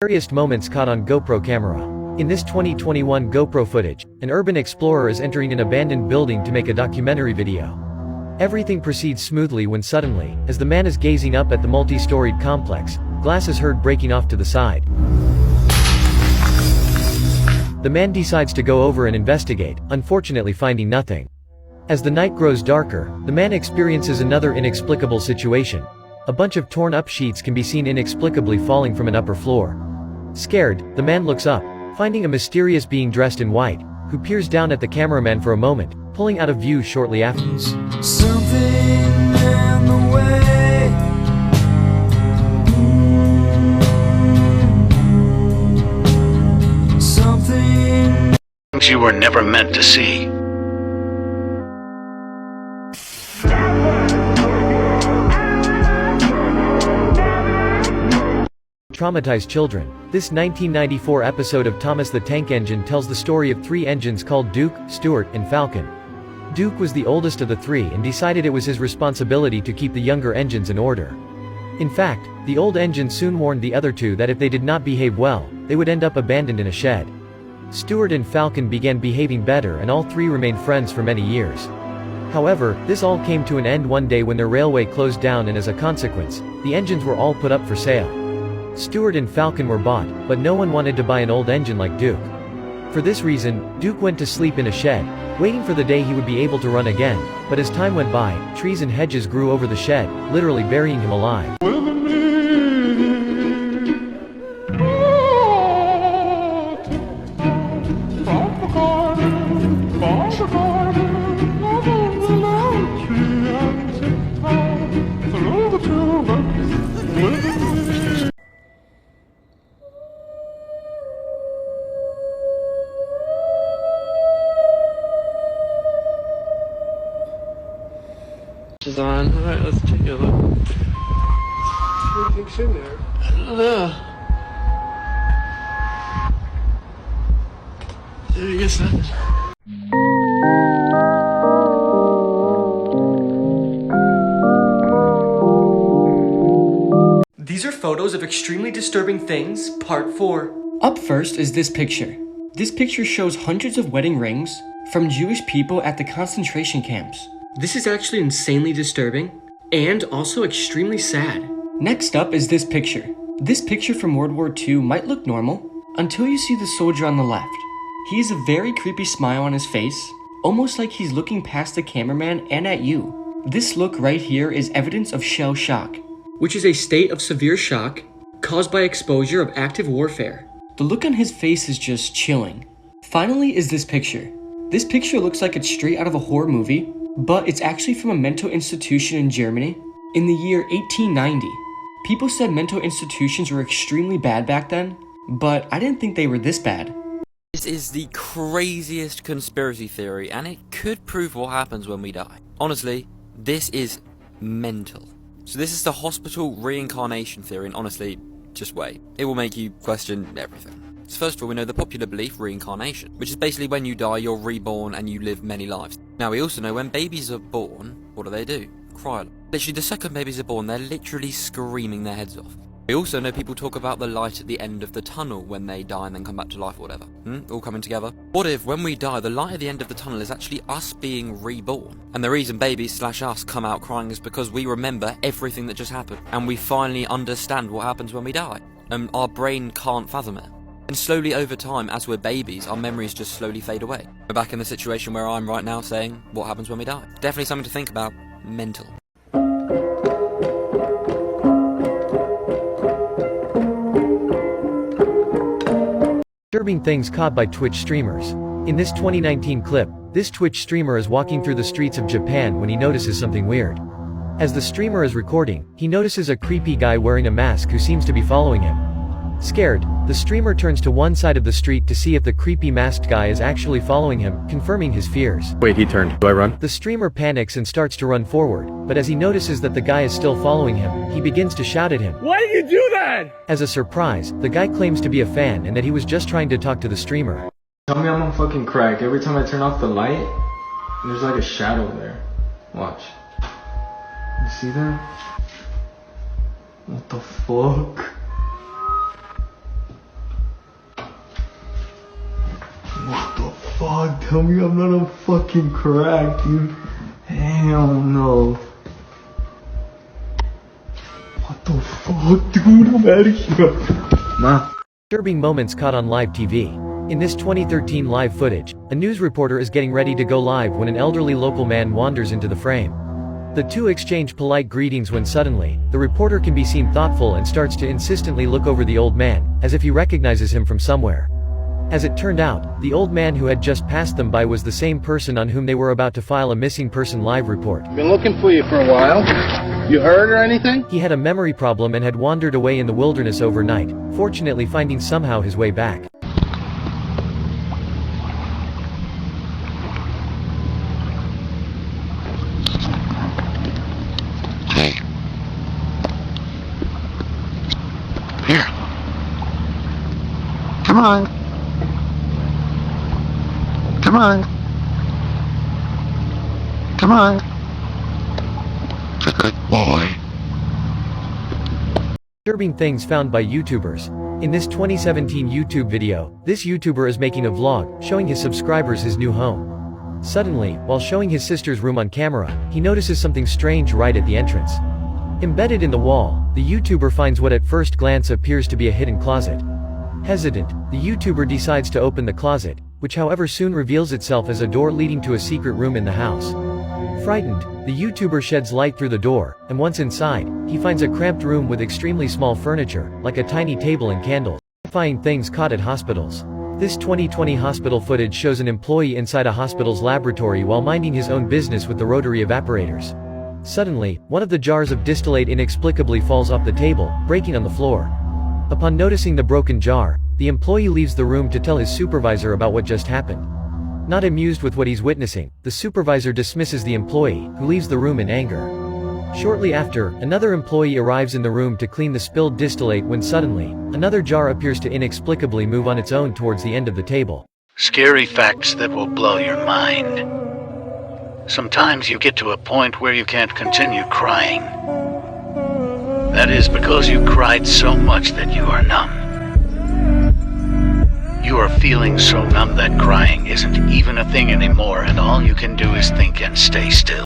Scariest moments caught on GoPro camera. In this 2021 GoPro footage, an urban explorer is entering an abandoned building to make a documentary video. Everything proceeds smoothly when suddenly, as the man is gazing up at the multi-storied complex, glass is heard breaking off to the side. The man decides to go over and investigate, unfortunately finding nothing. As the night grows darker, the man experiences another inexplicable situation. A bunch of torn-up sheets can be seen inexplicably falling from an upper floor. Scared, the man looks up, finding a mysterious being dressed in white, who peers down at the cameraman for a moment, pulling out of view shortly after. Something in the way. Something You were never meant to see. Traumatized children. This 1994 episode of Thomas the Tank Engine tells the story of three engines called Duke, Stuart, and Falcon. Duke was the oldest of the three and decided it was his responsibility to keep the younger engines in order. In fact, the old engine soon warned the other two that if they did not behave well, they would end up abandoned in a shed. Stuart and Falcon began behaving better and all three remained friends for many years. However, this all came to an end one day when their railway closed down, and as a consequence, the engines were all put up for sale. Stuart and Falcon were bought, but no one wanted to buy an old engine like Duke. For this reason, Duke went to sleep in a shed, waiting for the day he would be able to run again, but as time went by, trees and hedges grew over the shed, literally burying him alive. Is on. Alright, let's take a look. What do you think's in there? I don't know. I guess nothing. These are photos of extremely disturbing things, part 4. Up first is this picture. This picture shows hundreds of wedding rings from Jewish people at the concentration camps. This is actually insanely disturbing, and also extremely sad. Next up is this picture. This picture from World War II might look normal, until you see the soldier on the left. He has a very creepy smile on his face, almost like he's looking past the cameraman and at you. This look right here is evidence of shell shock, which is a state of severe shock caused by exposure of active warfare. The look on his face is just chilling. Finally is this picture. This picture looks like it's straight out of a horror movie, but it's actually from a mental institution in Germany in the year 1890. People said mental institutions were extremely bad back then, but I didn't think they were this bad. This is the craziest conspiracy theory, and it could prove what happens when we die. Honestly, this is mental. So this is the hospital reincarnation theory, and honestly, just wait. It will make you question everything. So first of all, we know the popular belief, reincarnation, which is basically when you die, you're reborn and you live many lives. Now we also know when babies are born, what do? Cry. Literally the second babies are born, they're literally screaming their heads off. We also know people talk about the light at the end of the tunnel when they die and then come back to life or whatever. All coming together. What if when we die, the light at the end of the tunnel is actually us being reborn? And the reason babies/us come out crying is because we remember everything that just happened, and we finally understand what happens when we die. And our brain can't fathom it. And slowly over time, as we're babies, our memories just slowly fade away. We're back in the situation where I'm right now saying, what happens when we die? Definitely something to think about. Mental. Disturbing things caught by Twitch streamers. In this 2019 clip, this Twitch streamer is walking through the streets of Japan when he notices something weird. As the streamer is recording, he notices a creepy guy wearing a mask who seems to be following him. Scared, the streamer turns to one side of the street to see if the creepy masked guy is actually following him, confirming his fears. Wait, he turned. Do I run? The streamer panics and starts to run forward, but as he notices that the guy is still following him, he begins to shout at him. Why did you do that? As a surprise, the guy claims to be a fan and that he was just trying to talk to the streamer. Tell me I'm on fucking crack. Every time I turn off the light, there's like a shadow there. Watch. You see that? What the fuck? What the fuck? Tell me I'm not a fucking crack, dude. Hell no. What the fuck, dude? I'm out of here. Nah. Disturbing moments caught on live TV. In this 2013 live footage, a news reporter is getting ready to go live when an elderly local man wanders into the frame. The two exchange polite greetings when suddenly, the reporter can be seen thoughtful and starts to insistently look over the old man, as if he recognizes him from somewhere. As it turned out, the old man who had just passed them by was the same person on whom they were about to file a missing person live report. Been looking for you for a while. You heard or anything? He had a memory problem and had wandered away in the wilderness overnight, fortunately finding somehow his way back. Hey. Here. Come on. Come on. Come on. Good boy. Disturbing things found by YouTubers. In this 2017 YouTube video, this YouTuber is making a vlog, showing his subscribers his new home. Suddenly, while showing his sister's room on camera, he notices something strange right at the entrance. Embedded in the wall, the YouTuber finds what at first glance appears to be a hidden closet. Hesitant, the YouTuber decides to open the closet, which however soon reveals itself as a door leading to a secret room in the house. Frightened, the YouTuber sheds light through the door, and once inside, he finds a cramped room with extremely small furniture, like a tiny table and candles. Terrifying things caught at hospitals. This 2020 hospital footage shows an employee inside a hospital's laboratory while minding his own business with the rotary evaporators. Suddenly, one of the jars of distillate inexplicably falls off the table, breaking on the floor. Upon noticing the broken jar, the employee leaves the room to tell his supervisor about what just happened. Not amused with what he's witnessing, the supervisor dismisses the employee, who leaves the room in anger. Shortly after, another employee arrives in the room to clean the spilled distillate when suddenly, another jar appears to inexplicably move on its own towards the end of the table. Scary facts that will blow your mind. Sometimes you get to a point where you can't continue crying. That is because you cried so much that you are numb. You are feeling so numb that crying isn't even a thing anymore, and all you can do is think and stay still.